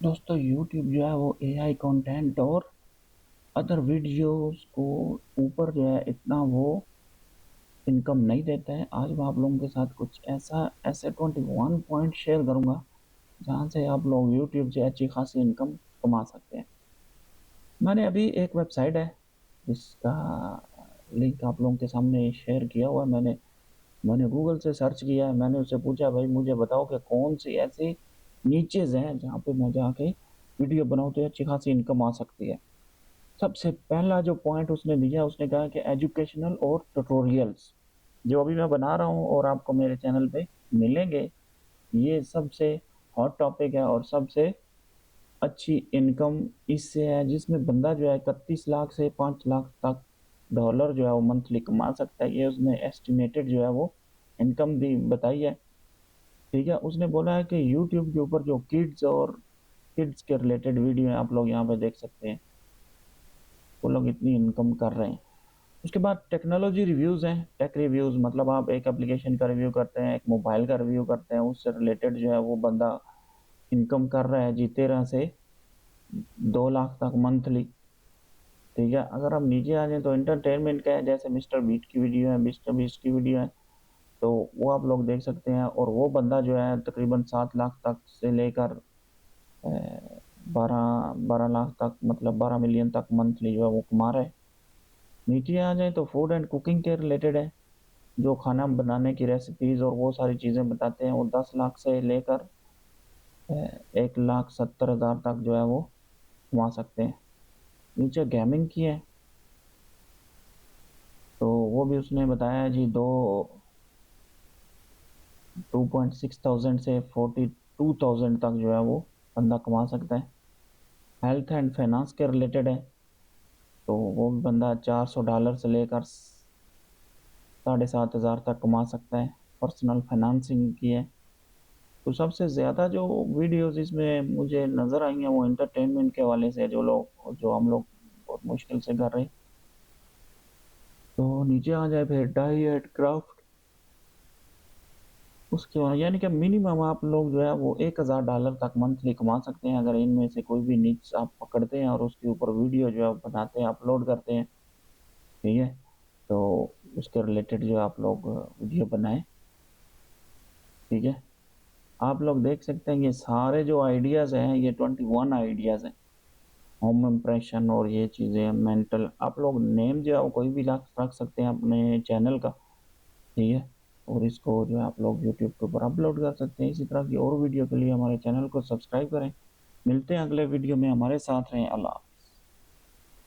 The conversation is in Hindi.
दोस्तों यूट्यूब जो है वो एआई कंटेंट और अदर वीडियोस को ऊपर जो है इतना वो इनकम नहीं देता है। आज मैं आप लोगों के साथ कुछ ऐसे 21 पॉइंट शेयर करूंगा जहां से आप लोग यूट्यूब से अच्छी खासी इनकम कमा सकते हैं। मैंने अभी एक वेबसाइट है जिसका लिंक आप लोगों के सामने शेयर किया हुआ है। मैंने मैंने गूगल से सर्च किया है। मैंने उससे पूछा भाई मुझे बताओ कि कौन सी ऐसी नीचेज हैं जहाँ पे मैं जाके वीडियो बनाऊँ तो अच्छी खासी इनकम आ सकती है। सबसे पहला जो पॉइंट उसने दिया, उसने कहा कि एजुकेशनल और ट्यूटोरियल्स जो अभी मैं बना रहा हूँ और आपको मेरे चैनल पे मिलेंगे, ये सबसे हॉट टॉपिक है और सबसे अच्छी इनकम इससे है, जिसमें बंदा जो है 31 लाख से 5 लाख तक डॉलर जो है वो मंथली कमा सकता है। ये उसने एस्टिमेटेड जो है वो इनकम भी बताई है। ठीक है, उसने बोला है कि यूट्यूब के ऊपर जो किड्स के रिलेटेड वीडियो है आप लोग यहाँ पे देख सकते हैं, वो लोग इतनी इनकम कर रहे हैं। उसके बाद टेक्नोलॉजी रिव्यूज़ हैं। टेक रिव्यूज़ मतलब आप एक एप्लीकेशन का रिव्यू करते हैं, एक मोबाइल का रिव्यू करते हैं, उससे रिलेटेड जो है वो बंदा इनकम कर रहा है जी 13 से 2 लाख तक मंथली। ठीक है, अगर हम नीचे आ जाएं तो एंटरटेनमेंट का है, जैसे मिस्टर बीट की वीडियो है, मिस्टर बीस्ट की वीडियो है, तो वो आप लोग देख सकते हैं। और वो बंदा जो है तकरीबन 7 लाख तक से लेकर 12 लाख तक, मतलब 12 मिलियन तक मंथली जो है वो कमा रहा है। नीचे आ जाए तो फूड एंड कुकिंग के रिलेटेड है, जो खाना बनाने की रेसिपीज और वो सारी चीज़ें बताते हैं। वो 10 लाख से लेकर 1,70,000 तक जो है वो कमा सकते हैं। नीचे गेमिंग की है, तो वो भी उसने बताया है जी 2.6 थाउजेंड से 42,000 तक जो है वो बंदा कमा सकता है। हेल्थ एंड फाइनेंस के रिलेटेड है, तो वो भी बंदा $400 से लेकर 7,500 तक कमा सकता है। पर्सनल फाइनेंसिंग की है। तो सबसे ज़्यादा जो वीडियोस इसमें मुझे नज़र आई हैं वो एंटरटेनमेंट के हवाले से, जो हम लोग बहुत मुश्किल से कर रहे हैं। तो नीचे आ जाए फिर डाइट क्राफ्ट, उसके बाद यानी कि मिनिमम आप लोग जो है वो $1,000 तक मंथली कमा सकते हैं, अगर इनमें से कोई भी निच आप पकड़ते हैं और उसके ऊपर वीडियो जो है बनाते हैं, अपलोड करते हैं। ठीक है, तो उसके रिलेटेड जो आप लोग वीडियो बनाएं। ठीक है, आप लोग देख सकते हैं ये सारे जो आइडियाज़ हैं, ये 21 आइडियाज़ हैं। होम इम्प्रेशन और ये चीज़ें मेंटल, आप लोग नेम जो है वो कोई भी रख रख सकते हैं अपने चैनल का। ठीक है, और इसको जो है आप लोग यूट्यूब के ऊपर अपलोड कर सकते हैं। इसी तरह की और वीडियो के लिए हमारे चैनल को सब्सक्राइब करें। मिलते हैं अगले वीडियो में, हमारे साथ रहें। अल्लाह।